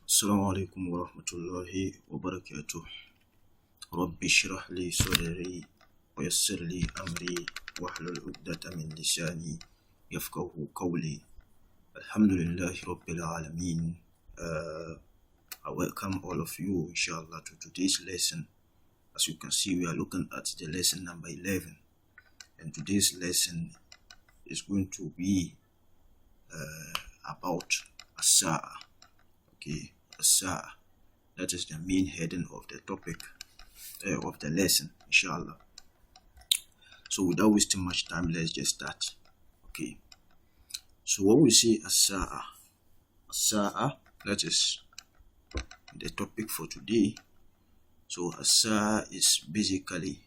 السلام عليكم ورحمة الله وبركاته. رب اشرح لي صدري ويسر لي أمري واحلل عقدة من لساني يفقه قولي. الحمد لله رب العالمين. I welcome all of you inshallah to today's lesson. As you can see, we are looking at the lesson number 11, and today's lesson is going to be about as-sa'a. Okay, as-sa'a. That is the main heading of the topic of the lesson, inshallah. So without wasting much time, let's just start. Okay, so when we say as-sa'a, that is the topic for today. So as-sa'a is basically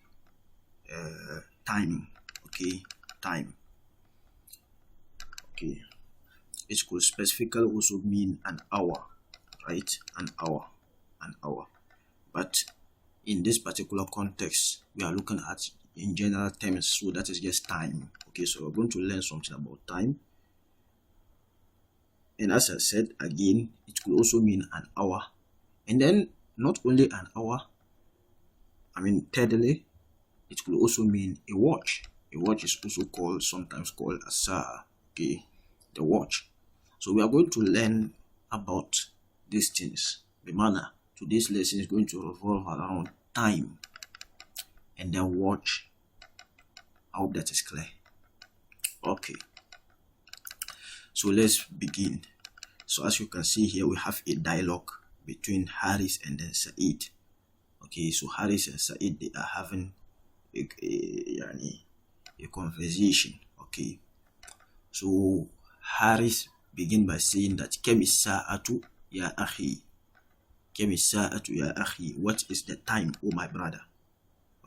time. Okay, time. Okay, it could specifically also mean an hour, right? An hour. But in this particular context, we are looking at in general terms, so that is just time. Okay, so we're going to learn something about time. And as I said again, it could also mean an hour. And then not only an hour, thirdly, it could also mean a watch. A watch is also sometimes called as-sa'a. Okay, the watch. So we are going to learn about these things. The manner today's lesson is going to revolve around time and then watch. I hope that is clear. Okay, so let's begin. So as you can see here, we have a dialogue between Haris and then Said. Okay, so Haris and Said, they are having a conversation. Okay, so Haris begin by saying that Kam is-sa'atu ya akhi. Kam is-sa'atu ya akhi. What is the time, oh my brother?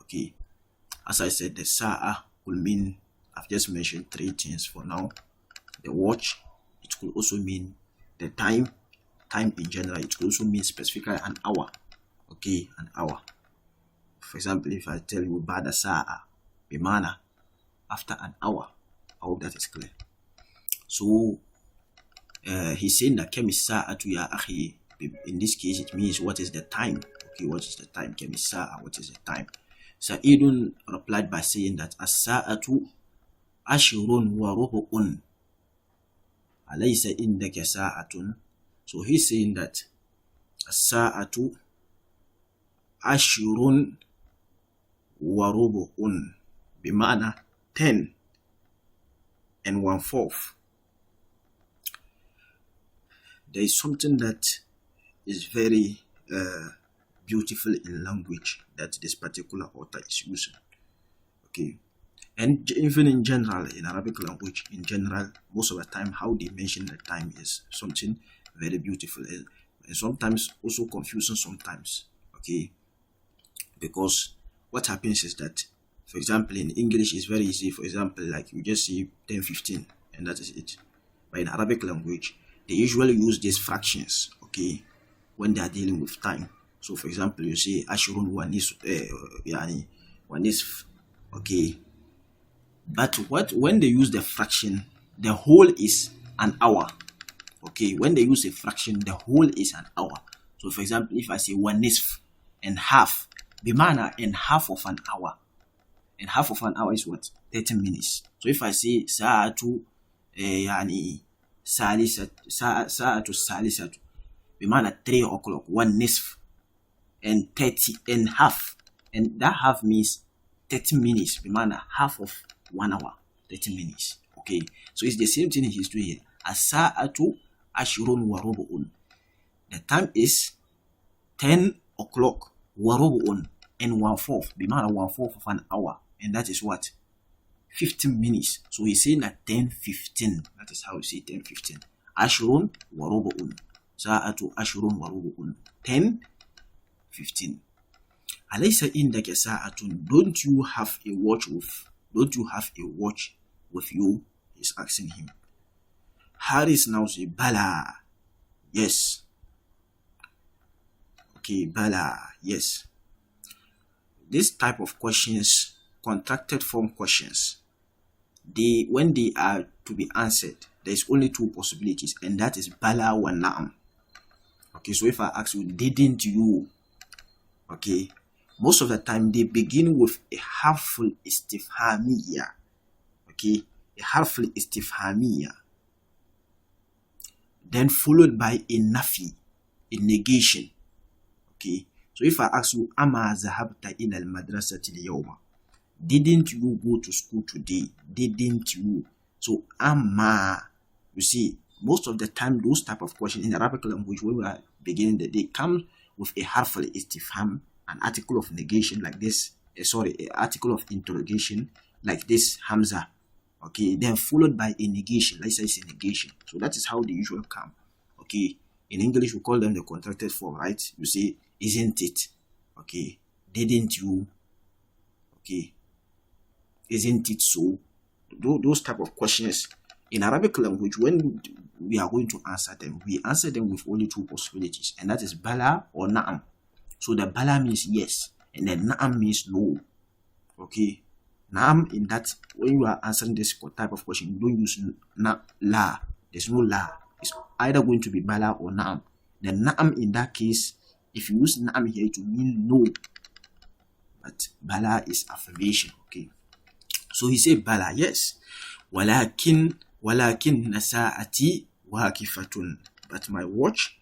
Okay, as I said, the sa'a could mean, I've just mentioned three things for now. The watch, it could also mean the time in general. It could also mean specifically an hour. Okay, an hour. For example, if I tell you ba'da sa'a, bimana, after an hour. I hope that is clear. So he's saying that Kam is-sa'atu ya akhi. In this case, it means what is the time. Okay, what is the time? Kam is-sa'a, what is the time? Sa'idun replied by saying that as-sa'atu ashrun wa rubu'un. Alaysa indaka sa'atun. So he's saying that as-sa'atu ashrun wa rubu'un, bima'ana 10 and 1/4. There is something that is very beautiful in language that this particular author is using. Okay, and even in general, in Arabic language in general, most of the time how they mention the time is something very beautiful and sometimes also confusing sometimes. Okay, because what happens is that, for example, in English it's very easy. For example, like you just say 10:15 and that is it. But in Arabic language, they usually use these fractions, okay, when they are dealing with time. So for example, you say ashrun wa nisf, okay. But when they use the fraction, the whole is an hour. Okay, when they use a fraction, the whole is an hour. So for example, if I say one nisf and half, bimana and half of an hour. And half of an hour is what? 30 minutes. So if I say sa'atu sa'atu salisatu, bimana 3 o'clock, 1 nisf and 30 and half, and that half means 30 minutes, bimana half of 1 hour, 30 minutes. Okay, so it's the same thing he's doing here. As-sa'atu ashrun wa rubu'un. The time is 10 o'clock, wa rubu'un, and 1/4, bimana 1/4 of an hour, and that is what? 15 minutes. So he's saying that 10:15. That is how you say 10:15. Ashrun wa rubu'un. Sa'atu ashrun wa rubu'un. 10:15. Alaysa indaka sa'atun. Don't you have a watch with you? He's asking him. Haris now say bala. Yes. Okay, bala. Yes. This type of questions, contracted form questions, when they are to be answered, there is only two possibilities, and that is bala wa na'am. Okay, so if I ask you, didn't you? Okay, most of the time they begin with a harmful istifhamiyya. Okay, a harmful istifhamiyya, then followed by a nafi, a negation. Okay, so if I ask you, ama zahabta ila al-madrasati al-yawma, didn't you go to school today? Didn't you? So ama, you see, most of the time those type of questions in Arabic language, when we are beginning the day, come with a harmful istifham, an article of negation like this, an article of interrogation like this, hamza. Okay, then followed by a negation. Let's say it's a negation. So that is how they usually come. Okay, in English we call them the contracted form, right? You say, isn't it? Okay, didn't you? Okay, isn't it so? Those type of questions in Arabic language, when we are going to answer them, we answer them with only two possibilities, and that is bala or na'am. So the bala means yes, and then na'am means no. Okay, na'am, in that when you are answering this type of question, you don't use la. There's no la. It's either going to be bala or na'am. The na'am in that case, if you use na'am here, it will mean no. But bala is affirmation. Okay, so he said bala, yes. Walakin sa'ati waqifatun, but my watch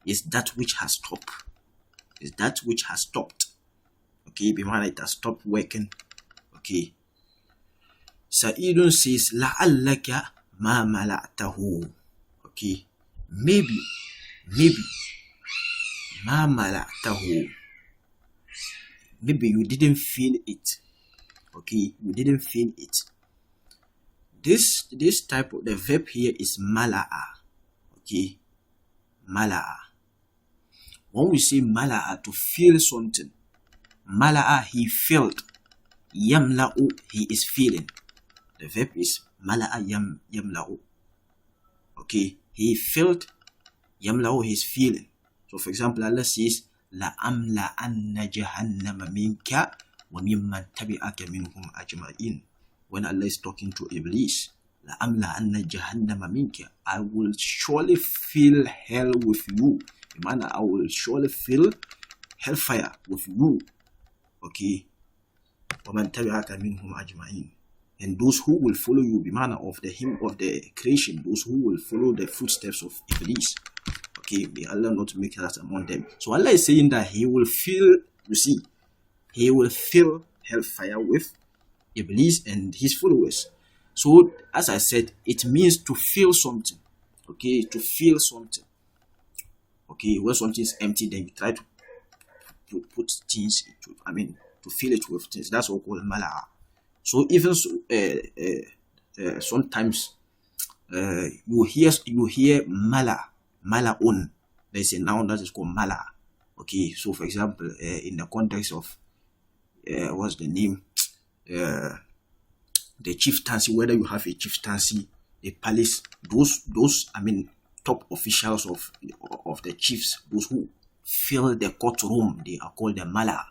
is that which has stopped. Is that which has stopped. Okay, bimana it has stopped working. Okay. Sa'idun says la'allaka ma mala'tahu. Okay, maybe ma mala'tahu, maybe you didn't feel it. Okay, you didn't feel it. This type of the verb here is mala'a. Okay, mala'a. When we say mala'a, to feel something, mala'a, he felt. Yamla'u, he is feeling. The verb is mala'a yamla'u. Okay, he felt. Yamla'u, he is feeling. So for example, Allah says, لَأَمْلَأَنَّ جَهَنَّمَ مِنْكَ وَمِمَّنْ تَبِعَكَ مِنْهُمْ أَجْمَعِينَ. When Allah is talking to Iblis, لَأَمْلَأَنَّ جَهَنَّمَ مِنْكَ, I will surely fill hell with you. I will surely fill hellfire with you. Okay. وَمَنْ تَبِعَكَ مِنْهُمْ أَجْمَعِينَ. And those who will follow you, of the hymn of the creation, those who will follow the footsteps of Iblis. Okay, may Allah not make us among them. So Allah is saying that he will fill, you see, he will fill hellfire with Iblis and his followers. So as I said, it means to feel something. Okay, to feel something. Okay, when something is empty, then you try to put things into, to fill it with things. That's what we call mala'a. So even sometimes you hear mala'un. There's a noun that is called mala. Okay, so for example, in the context of what's the name? The chieftaincy, whether you have a chieftaincy, a palace, those top officials of the chiefs, those who fill the courtroom, they are called the mala.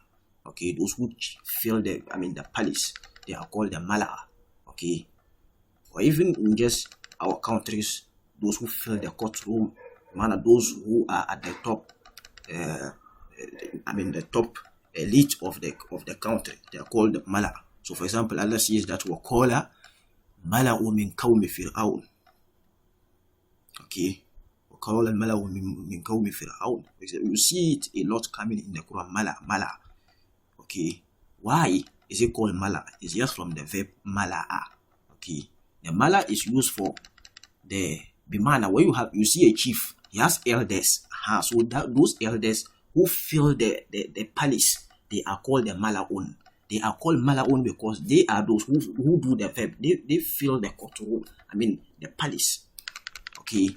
Okay, those who fill the palace, they are called the mala. Okay, or even in just our countries, those who fill the courtroom, those who are at the top, the top elite of the country, they are called the mala. So for example, Allah says that وَقَالَ مَلَأُ مِنْ قَوْمِ فِرْعَوْنَ. Okay, وَقَالَ الْمَلَأُ مِنْ قَوْمِ فِرْعَوْنَ. You see it a lot coming in the Quran, mala. Okay, why is it called mala? It's just from the verb mala'a. Okay, the mala is used for the bimana. When you see a chief, he has elders. So those elders who fill the palace, they are called the mala'un. They are called mala'un because they are those who do the verb. They fill the courtroom, the palace. Okay,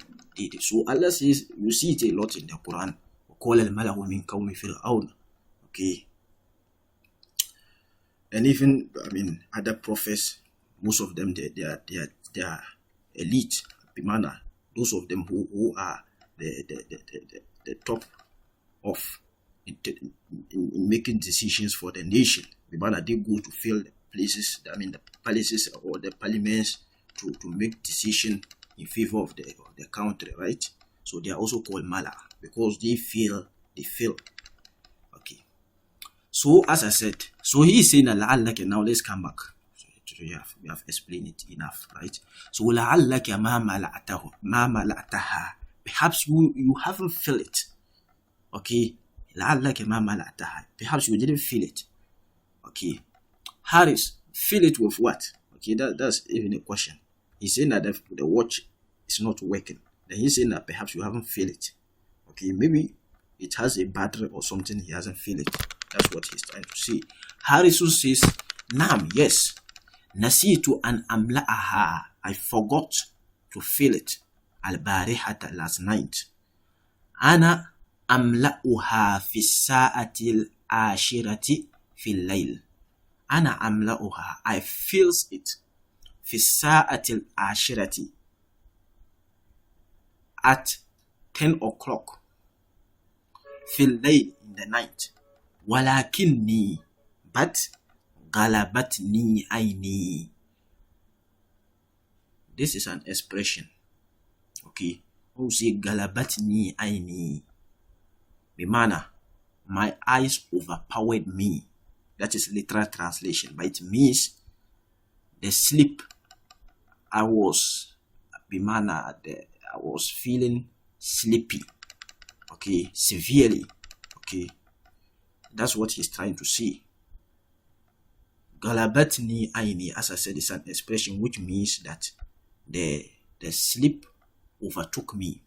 so Allah says, you see it a lot in the Quran. وَقَالَ الْمَلَأُ مِنْ قَوْمِ فِرْعَوْنَ. Okay, and even other prophets, most of them they are elite, bimana. Those of them who are the top of in making decisions for the nation. Bimana, they go to fill the places, the palaces or the parliaments to make decision in favor of the country, right? So they are also called mala. because they feel. Okay. So as I said, so he is saying لعلك. Now let's come back. We have explained it enough, right? So لعلك ما ملأتها. Perhaps you haven't felt it. Okay. لعلك ما ملأتها. Perhaps you didn't feel it. Okay. Haris, feel it with what? Okay, that's even a question. He's saying that the watch is not working. Then he's saying that perhaps you haven't feel it. Okay, maybe it has a battery or something, he hasn't feel it. That's what he's trying to say. Harisu says, Naam, yes. Nasitu an amla'aha. I forgot to feel it. Al-barihata, last night. Ana amla'uha fi sa'atil ashirati fil layl. Ana amla'uha. I feels it. Fi sa'atil ashirati. At 10 o'clock. Fil layl, in the night. Walakinni, but galabatni aini. This is an expression. Okay. Who say galabatni aini? Bimana, my eyes overpowered me. That is literal translation, but it means the sleep. I was feeling sleepy. Okay, severely. Okay, that's what he's trying to say. Galabatni aini, as I said, is an expression which means that the sleep overtook me.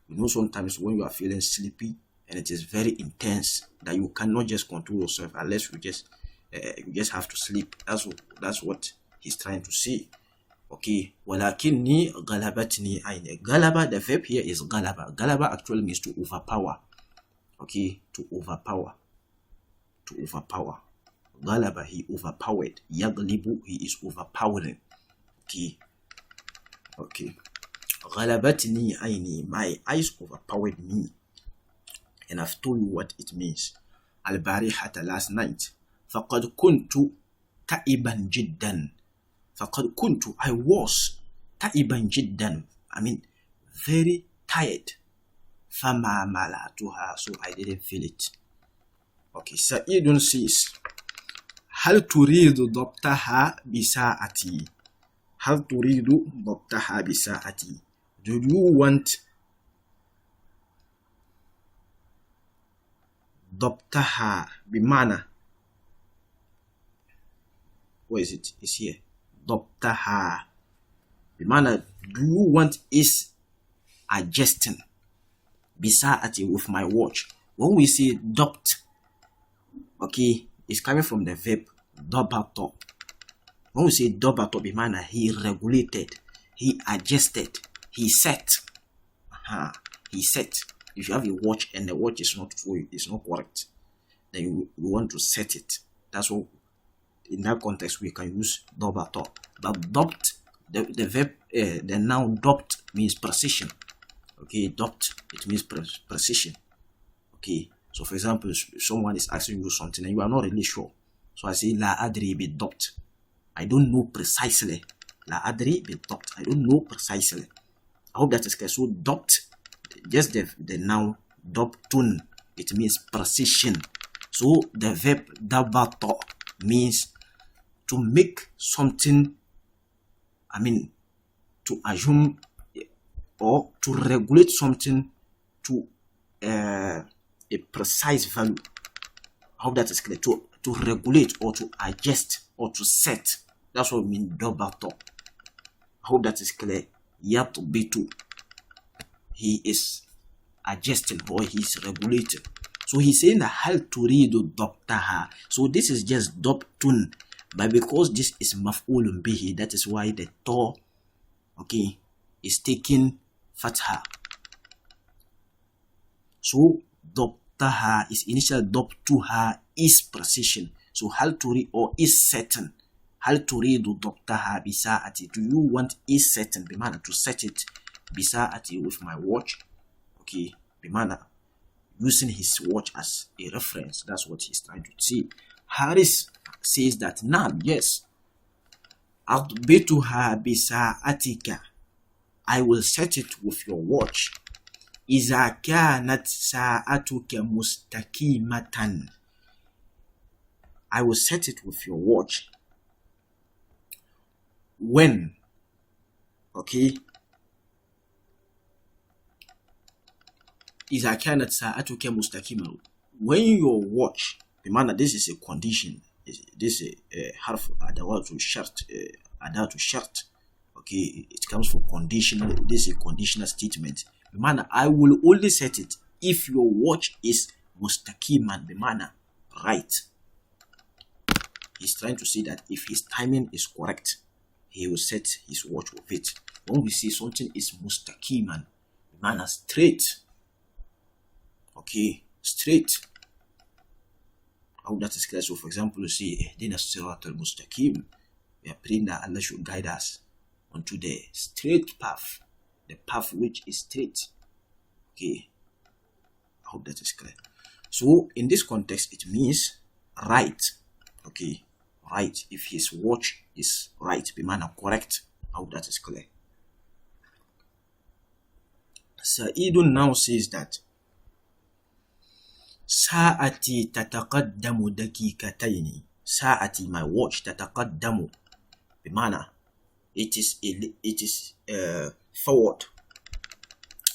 You know, sometimes when you are feeling sleepy and it is very intense, that you cannot just control yourself unless you just have to sleep. That's what he's trying to say. Okay, walakinni galabatni aini. Galaba, the verb here is galaba. Galaba actually means to overpower. Okay, to overpower. Galaba, he overpowered. Yaglibu, he is overpowering. Okay. Galabatni aini, my eyes overpowered me. And I've told you what it means. Al-barihata, last night. Faqad kuntu ta'iban jiddan. Faqad kuntu, I was ta'iban jiddan. I mean, very tired. Fama malatuha, so I didn't feel it. Okay, Sa'idun says, Hal turidu dabtaha bisa'ati. Hal turidu dabtaha bisa'ati. Do you want dabtaha bimana? Where is it? It's here. Dabtaha bimana. Do you want is adjusting bisa'ati with my watch? When we say dobt, okay, it's coming from the verb dobato. When we say dobato bimana, he regulated, he adjusted, he set. He set. If you have a watch and the watch is not full, it's not correct, then you want to set it. That's what, in that context, we can use dobato. But dobt, the verb, the noun dobt means precision. Okay, dobt, it means precision. Okay, so for example, someone is asking you something and you are not really sure. So I say, La adri bi dobt. I don't know precisely. La adri bi dobt. I don't know precisely. I hope that is clear. So dobt, just the noun dobtun, it means precision. So the verb dabato means to make something, I mean, to assume or to regulate something to a precise value. I hope that is clear. To regulate or to adjust or to set. That's what we mean dobato. I hope that is clear. Yatbitu. He is adjusting or he is regulating. So he's saying that hal turidu dabtaha. So this is just dobtun. But because this is maf'ulun bihi, that is why the to, okay, is taking fatha. So dabtaha is initial, dabtuha is precision. So hal turi or is certain. Hal turidu dabtaha bisa'ati. Do you want is certain? Bimana, to set it bisa'ati with my watch. Okay, bimana, using his watch as a reference. That's what he's trying to say. Haris says that Naam, yes. Adbituha bisa'atika. I will set it with your watch. إذا كانت ساعتك مستقيمة. I will set it with your watch when, okay, إذا كانت ساعتك مستقيمة, when your watch, بمعنى this is a condition, this is a حرف أدوات الشرط, أداة الشرط, okay, it comes for conditional, this is a conditional statement, بمعنى I will only set it if your watch is mustaqiman, بمعنى right. He's trying to say that if his timing is correct, he will set his watch with it. When we say something is mustaqiman, بمعنى straight, okay, straight. How that is clear. So for example, you say اهدنا الصراط المستقيم, we are praying that Allah should guide us onto the straight path, the path which is straight. Okay, I hope that is clear. So in this context, it means right. Okay, right. If his watch is right, bimana correct. I hope that is clear. Sa'idun now says that Sa'ati tataqaddamu dakikataini. Sa'ati, my watch, tataqaddamu, bimana it is forward.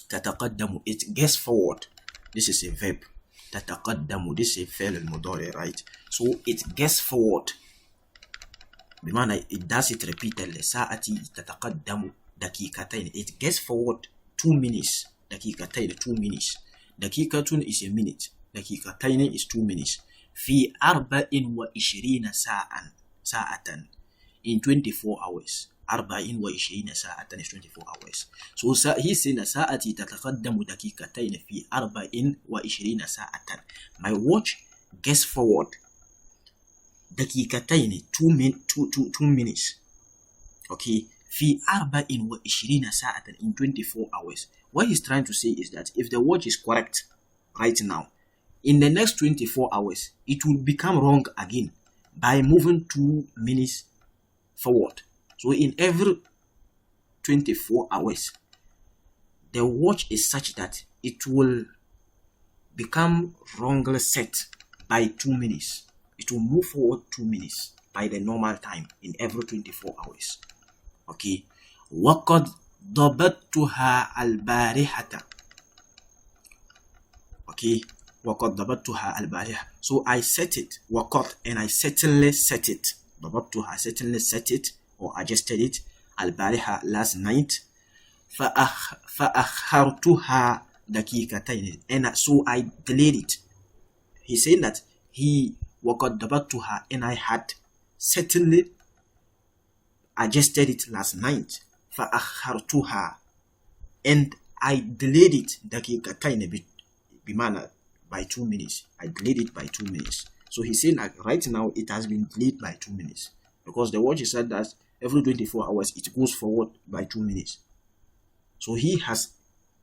Tataqaddamu, it gets forward. This is a verb. Tataqaddamu, this is a fi'l al-mudari, right? So it gets forward. Bimana it does it repeatedly. Sa'ati tataqaddamu dakikataini. It gets forward 2 minutes. Dakikataini, 2 minutes. Dakikatun is a minute. Dakikataini is 2 minutes. في 24 ساعة in 24 hours. 24 ساعة is 24 hours. So he's saying ساعتي تتقدم دقيقتين في 24 ساعة. My watch gets forward دقيقتين 2 minutes. Okay, في 24 ساعة in 24 hours. What he's trying to say is that if the watch is correct right now, in the next 24 hours, it will become wrong again by moving 2 minutes forward. So in every 24 hours, the watch is such that it will become wrongly set by 2 minutes. It will move forward 2 minutes by the normal time in every 24 hours. Okay. وَقَدْ ضَبَطْتُهَا الْبَارِحَةَ. Okay. وَقَدْ ضَبَطْتُهَا الْبَارِحَةَ. So I set it. وَقَدْ, and I certainly set it. ضَبَطْتُهَا, I certainly set it or adjusted it. الْبَارِحَةَ, last night. فَأَخَّرْتُهَا دَقِيقَتَيْنِ. And so I delayed it. He's saying that وَقَدْ ضَبَطْتُهَا, and I had certainly adjusted it last night. فَأَخَّرْتُهَا, and I delayed it دَقِيقَتَيْنِ, bimana by 2 minutes. I delayed it by 2 minutes. So he's saying that right now it has been delayed by 2 minutes because the watch is said that every 24 hours it goes forward by 2 minutes. So he has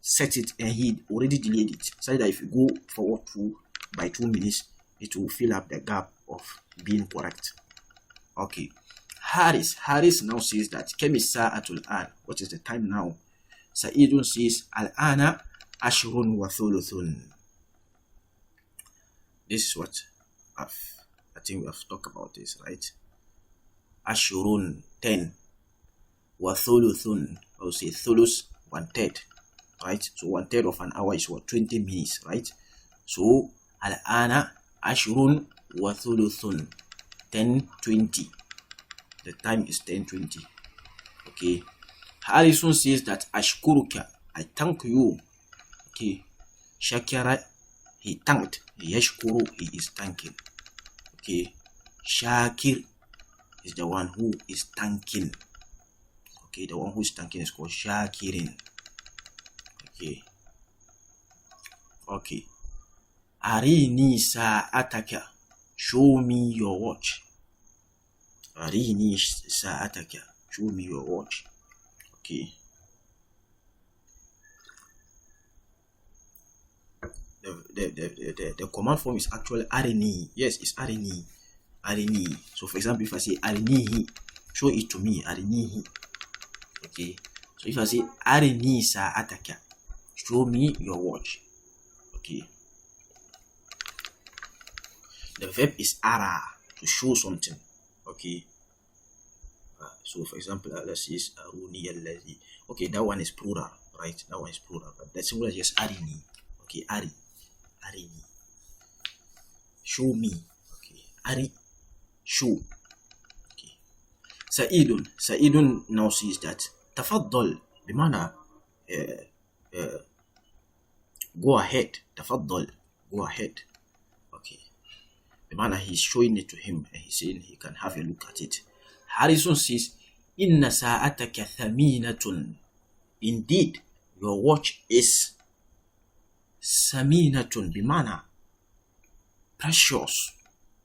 set it and he already delayed it. So that if you go forward by 2 minutes, it will fill up the gap of being correct. Okay. Haris now says that Kemi Sa'atul An. What is the time now? Sa'idun says Al-Ana Ashrun wa Thuluthun. This is what I think we have talked about this, right? Ashurun, 10. Wa thuluthun, I will say thulus, 1/3, right? So 1/3 of an hour is what, 20 minutes, right? So al-ana ashurun wa thuluthun, 10:20. The time is 10:20. Okay. Harrison says that ashkuruka, I thank you. Okay. Shakira, he thanked. Yashkuru, he is thanking. Okay. Shakir is the one who is thanking. Okay, the one who is thanking is called Shakirin. Okay. Okay. Arini sa'ataka. Show me your watch. Arini sa'ataka. Show me your watch. Okay. The command form is actually arini. Yes, it's arini. Arini. So for example, if I say arinihi, show it to me. Arinihi. Okay. So if I say arini sa'ataka, Show me your watch. Okay. The verb is ara, to show something. Okay. So for example, let's say aruni allazi. Okay, that one is plural, right? That one is plural, but the singular is just arini. Okay, arini. Show me. Okay, ari, show. Okay. Sa'idun now says that tafaddal bimana go ahead. Tafaddal, go ahead. Okay. Bimana he's showing it to him and he's saying he can have a look at it. Harrison says, Inna sa'ataka thaminatun. Indeed, your watch is saminatun, bimana precious,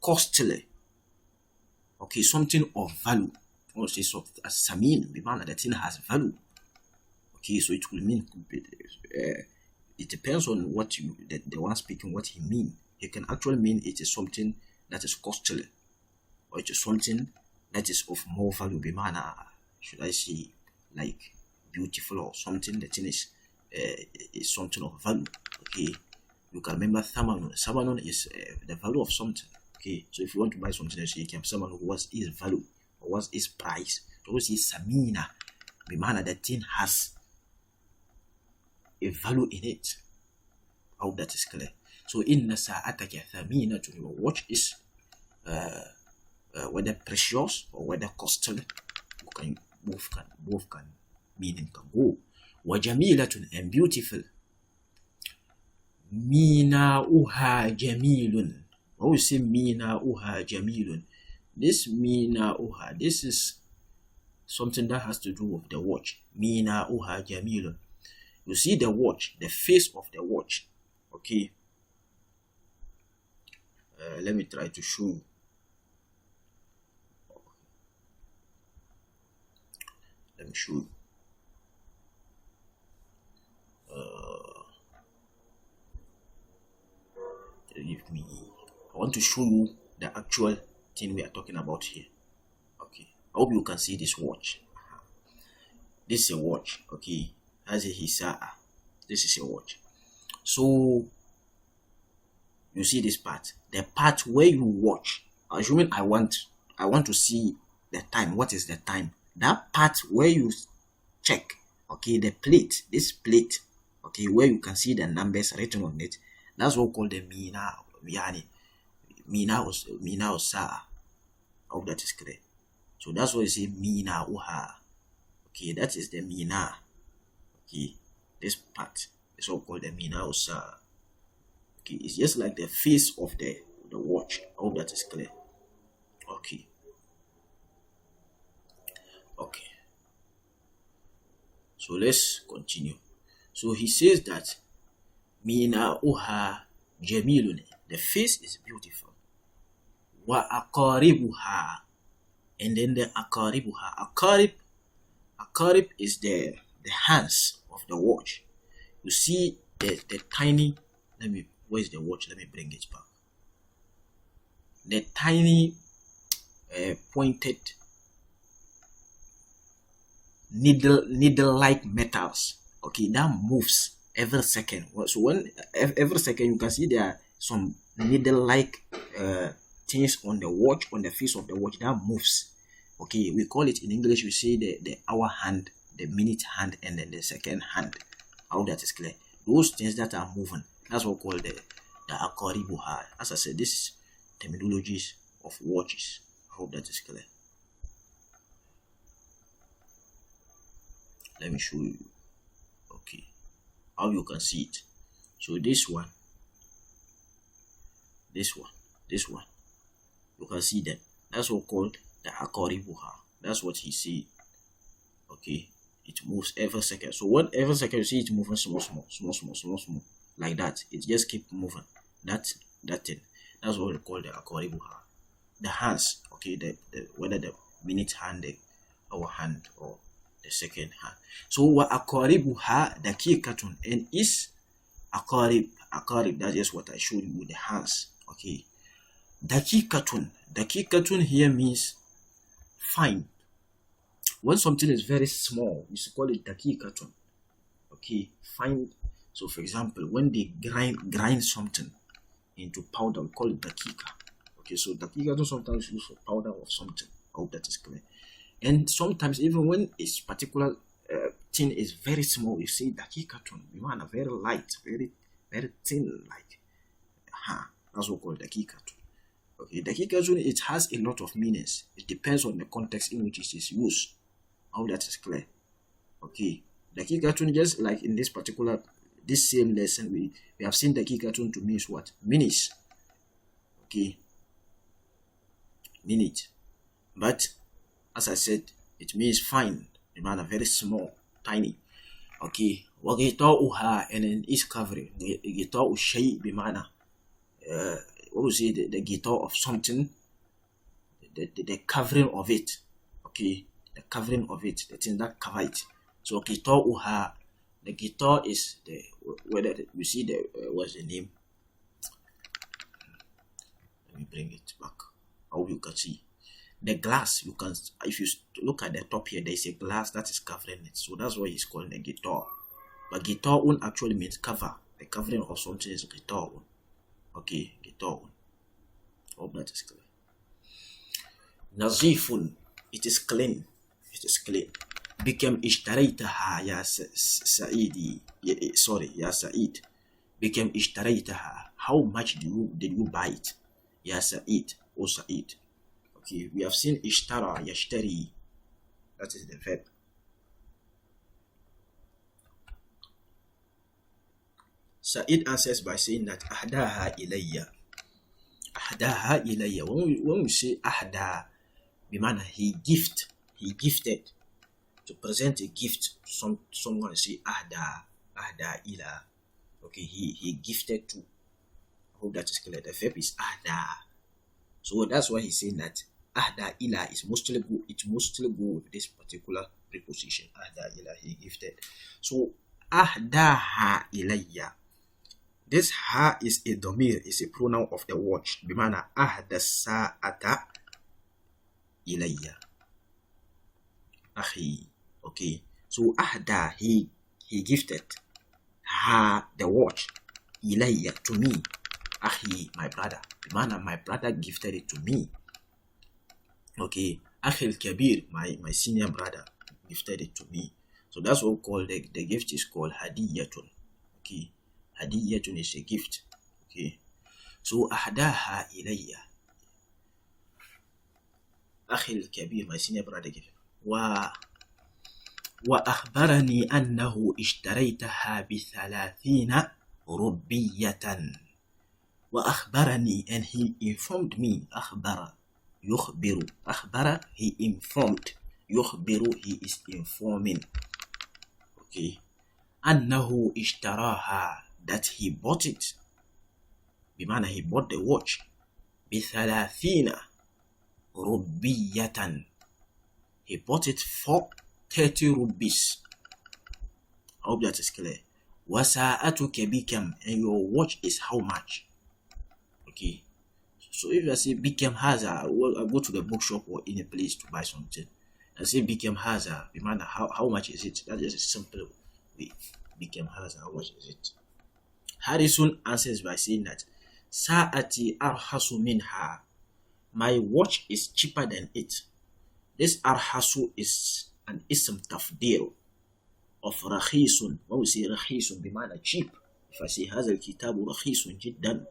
costly. Okay, something of value. Or say something as samin, bimana the thing has value. Okay, so it will mean it depends on what you the one speaking what he mean. He can actually mean it is something that is costly, or it is something that is of more value, bimana, should I say, like beautiful or something. The thing is something of value. Okay, you can remember thamanun. Thamanun is the value of something. Okay, so if you want to buy something, you can thamanun, what's its value or what's its price. So we see samina, bimana, the thing has a value in it. I hope that is clear. So inna sa'ataka thaminatun, your watch is whether precious or whether costly, both can meaning can go. Wajamilatun, and beautiful. Mina'uha jamilun. When we say mina'uha jamilun, this mina'uha, this is something that has to do with the watch. Mina'uha jamilun. You see the watch, the face of the watch. Okay. Let me try to show you. Let me show you. Give me. I want to show you the actual thing we are talking about here. Okay. I hope you can see this watch. This is a watch. Okay. As a hisa'a. This is a watch. So you see this part. The part where you watch. Assuming I want to see the time. What is the time? That part where you check, okay, the plate, this plate, okay, where you can see the numbers written on it, that's what we call the mina or sa'a. I hope that is clear. So that's what you say mina uha. Okay, that is the mina. Okay, this part is what we call the mina or sa'a. Okay, it's just like the face of the watch. I hope that is clear. Okay. Okay, so let's continue. So he says that mina'uha jamilun, the face is beautiful. Wa aqaribuha, and then the aqaribuha. Aqarib is the hands of the watch. You see the tiny, where's the watch? Let me bring it back. The tiny pointed needle-like metals, okay, that moves every second. So when every second you can see there are some needle-like things on the watch, on the face of the watch that moves. Okay, we call it in English, we say the hour hand, the minute hand, and then the second hand. How that is clear. Those things that are moving, that's what we call the aqaribuha. As I said, this is terminologies of watches. I hope that is clear. Let me show you. Okay, how you can see it. So this one, you can see them. That's what called the aqaribuha. That's what he said. Okay, it moves every second. So what every second you see it moving small, like that. It just keep moving. That thing. That's what we call the aqaribuha. The hands. Okay, whether the minute hand, the hour hand, or the second hand. So wa aqaribuha daqiqatun, and is aqarib, that's just what I showed you with the hands. Okay, daqiqatun here means fine. When something is very small, you call it daqiqatun. Okay, fine So for example, when they grind something into powder, we call it dakika. Okay, so dakika sometimes used for powder of something. I hope that is clear. And sometimes even when this particular thing is very small, you see dakikatun, you want a very light, very thin, like that's what we call dakikatun. Okay, dakikatun, it has a lot of meanings. It depends on the context in which it is used. I hope that is clear. Okay, dakikatun, just like in this same lesson, we have seen dakikatun to mean what? Minutes. Okay, minute. But as I said, it means fine, the manner very small, tiny. Okay, وغطاؤها, and then is covering. غطاء الشيء بمعنى what we say, the guitar of something, the covering of it. Okay, the covering of it, the thing that cover it. So غطاؤها, the guitar is the, whether you see the what's the name? Let me bring it back. I hope you can see. The glass, you can, if you look at the top here, there is a glass that is covering it. So that's why it's called a guitar. But guitar actually means cover. The covering of something is guitar. Okay, guitar. Hope that is clear. Nazifun, it is clean. It is clean. Became ishtaraytaha ya Saidi. Sorry, ya Said. Became ishtaraytaha. How much did you buy it? Ya Said or Said. Okay, we have seen ishtara, yashtari. That is the verb. Sa'id answers by saying that ahdaha ilayya. Ahdaha ilayya. When we say ahda, we mean he gifted. To present a gift to someone, say ahda ila. Okay, he gifted to. I hope that is clear. The verb is ahda. So that's why he's saying that ahda ila is mostly good. It mostly go with this particular preposition. Ahda ila, he gifted. So ahdaha ilayya. This ha is a domir, is a pronoun of the watch. Bimana ahda sa'ata ilayya. Akhi. Okay. So ahda, he gifted. Ha, the watch. Ilayya, to me. Akhi, my brother. Bimana, my brother gifted it to me. Okay. Akhi al-kabir, my senior brother, gifted it to me. So that's what we call the gift is called hadiyatun. Okay. Hadiyatun is a gift. Okay. So ahdaha ilayya. Akhi al-kabir, my senior brother, gifted. وأخبرني أنه اشتريتها ب30 ربية. وأخبرني, and he informed me. أخبر يخبر. أخبر, he informed. يخبر, he is informing. Okay. أنه اشتراها, that he bought it. بمعنى he bought the watch. ب30 ربية. He bought it for 30 rupees. I hope that is clear. وساعتك بكم, and your watch is how much? Okay. So if I say Bikam Haza, I go to the bookshop or in a place to buy something. I say Bikam Haza, remember how much is it? That is a simple way. Bikam Haza, how much is it? Harrison answers by saying that Sa'ati arhasu minha, my watch is cheaper than it. This arhasu is an ism tafdil of rakhisun. When we say rakhisun, bimana cheap. If I say Hazal Kitabu rakhisun jiddan,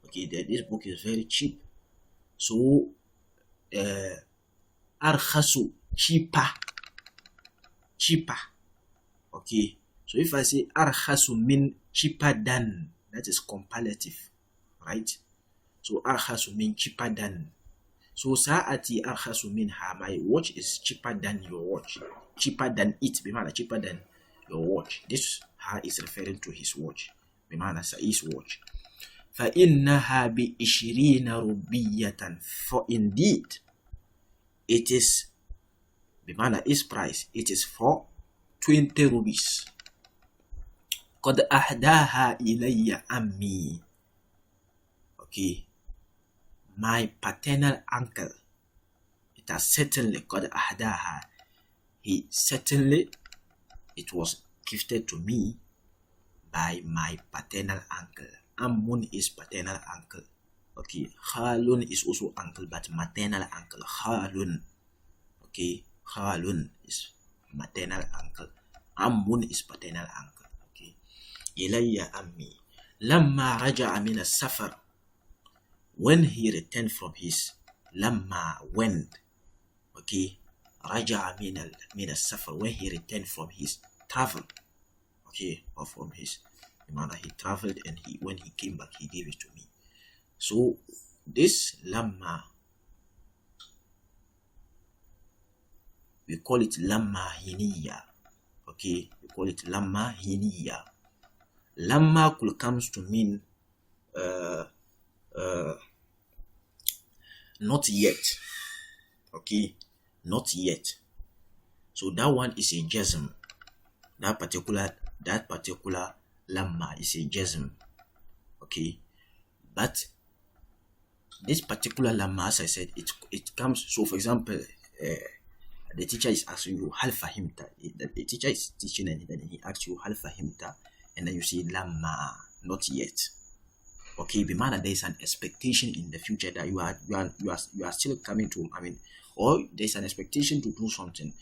okay, this book is very cheap. So arkhasu, cheaper. Okay, so if I say arkhasu mean cheaper than, that is comparative, right? So arkhasu mean cheaper than. So sa'ati arkhasu minha, my watch is cheaper than your watch. Cheaper than it, bimana cheaper than your watch. This ha is referring to his watch, bimana Sa'id's watch. فَإِنَّهَا بِإِشْرِينَ رُبِّيَّةً, for indeed it is, bimana its price, it is for 20 rupees. قَدْ أَحْدَاهَا إِلَيَّ أَمِّي. Okay, my paternal uncle, it has certainly, قَدْ أَحْدَاهَا, he certainly, it was gifted to me by my paternal uncle. Ammun is paternal uncle. Okay, Khalun is also uncle, but maternal uncle. Khalun. Okay, Khalun is maternal uncle. Ammun is paternal uncle. Okay. Ilayya ammi. Lamma raja'a min as-safar. When he returned from his. Lamma, when. Okay. Raja'a min as-safar. When he returned from his travel. Okay, or from his. He traveled, and when he came back, he gave it to me. So this lamma, we call it lamma hiniya. Okay, we call it lamma hiniya. Lamma could comes to mean not yet. Okay, not yet. So that one is a jazm. That particular lamma is a jazm. Okay, but this particular lamma, as I said, it comes. So for example, the teacher is asking you hal fahimta. The teacher is teaching, and then he asks you hal fahimta, and then you say lamma, not yet. Okay, bimana, there is an expectation in the future that you are still coming to. Or there is an expectation to do something.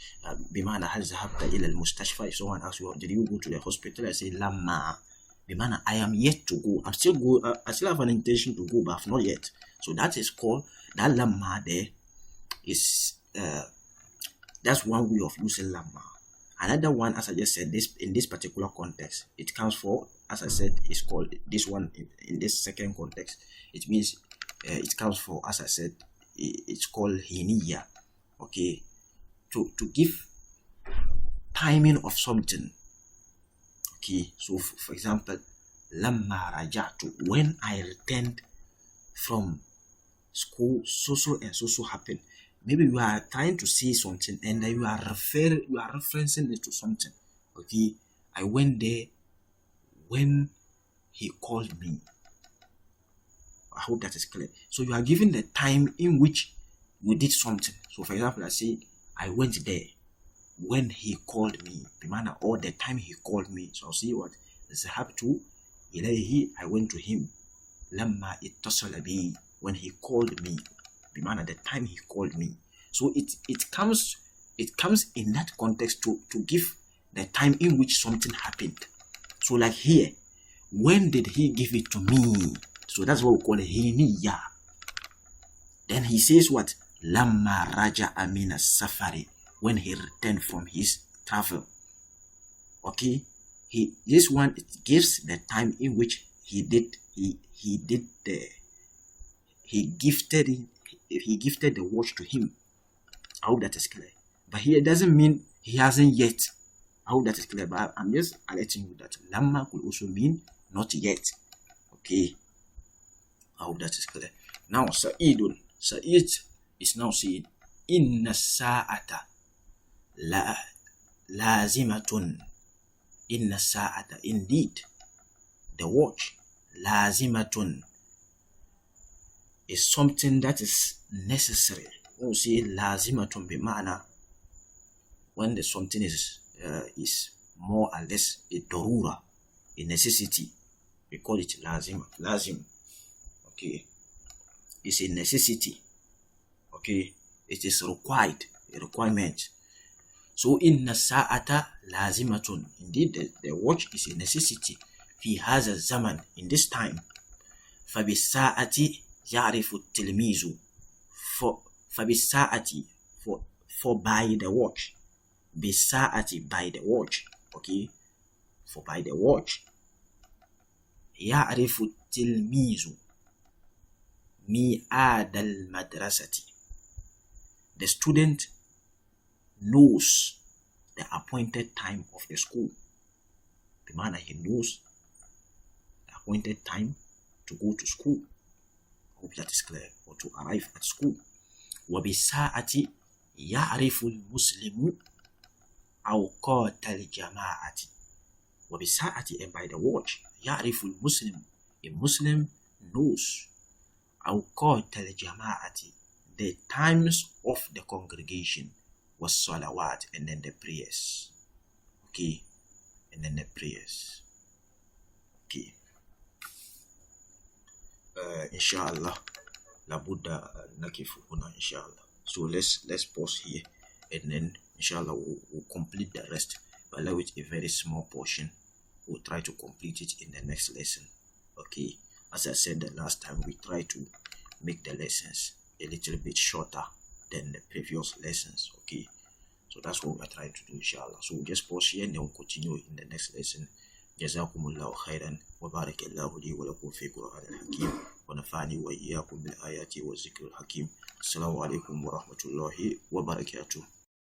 Bimana hal zahabta ila al-mustashfa. If someone asks you, did you go to the hospital? I say lamma. Bimana, I am yet to go. I still have an intention to go, but not yet. So that is called, that lamma there is, that's one way of using lamma. Another one, as I just said, in this particular context, it comes for, as I said, it's called, this one in this second context, it means, it comes for, as I said, it's called hiniya. Okay, to give timing of something. Okay, so for example, lamma raja'tu, when I returned from school, so and so happened. Maybe you are trying to say something, and you are referencing it to something. Okay, I went there when he called me. I hope that is clear. So you are giving the time in which you did something. So for example, I say I went there when he called me, bimana, or the time he called me. So I'll see what zahabtu ilayhi, I went to him. Lamma ittasala bi, when he called me, bimana, the time he called me. So it comes in that context to give the time in which something happened. So like here, when did he give it to me? So that's what we call a hiniya. Then he says what? Lamma raja'a min as-safari, when he returned from his travel. Okay, this one, it gives the time in which he gifted the watch to him. I hope that is clear. But here it doesn't mean he hasn't yet. I hope that is clear. But I'm just alerting you that lamma could also mean not yet. Okay, I hope that is clear. Now Sa'id is now saying inna sa'ata lazimatun. Inna sa'ata, indeed the watch, lazimatun, is something that is necessary. When we say lazimatun bima'ana, when the something is more or less a darura, a necessity, we call it lazim. Okay, it's a necessity. Okay, it is required, a requirement. So inna sa'ata lazimatun, indeed the watch is a necessity. Fi hadha zaman, in this time. Fabisa'ati ya'rifu tilmizu, fabisa'ati, for by the watch. Bisa'ati, by the watch. Okay, for by the watch. Ya'rifu tilmizu mi'ad al-madrasati, the student knows the appointed time of the school. The man, he knows the appointed time to go to school. I hope that is clear. Or to arrive at school. وَبِسَاعَةِ يَعْرِفُ الْمُسْلِمُ أَوْقَاتَ الْجَمَاعَةِ. وَبِسَاعَةِ, and by the watch. يَعْرِفُ الْمُسْلِمُ, a Muslim knows أَوْقَاتَ الْجَمَاعَةِ, the times of the congregation. Was salawat, and then the prayers. Okay, and then the prayers. Okay. Inshallah, labuda nakifu huna inshallah. So let's pause here, and then inshallah we'll complete the rest. But allow it a very small portion. We'll try to complete it in the next lesson. Okay. As I said the last time, we try to make the lessons a little bit shorter than the previous lessons. Okay. So that's what we're trying to do, inshallah. So we'll just pause here and then we'll continue in the next lesson. جزاكم الله خيرا وبارك الله لي ولكم في قراءة الحكيم ونفعني وإياكم بالآيات والذكر الحكيم. السلام عليكم ورحمة الله وبركاته.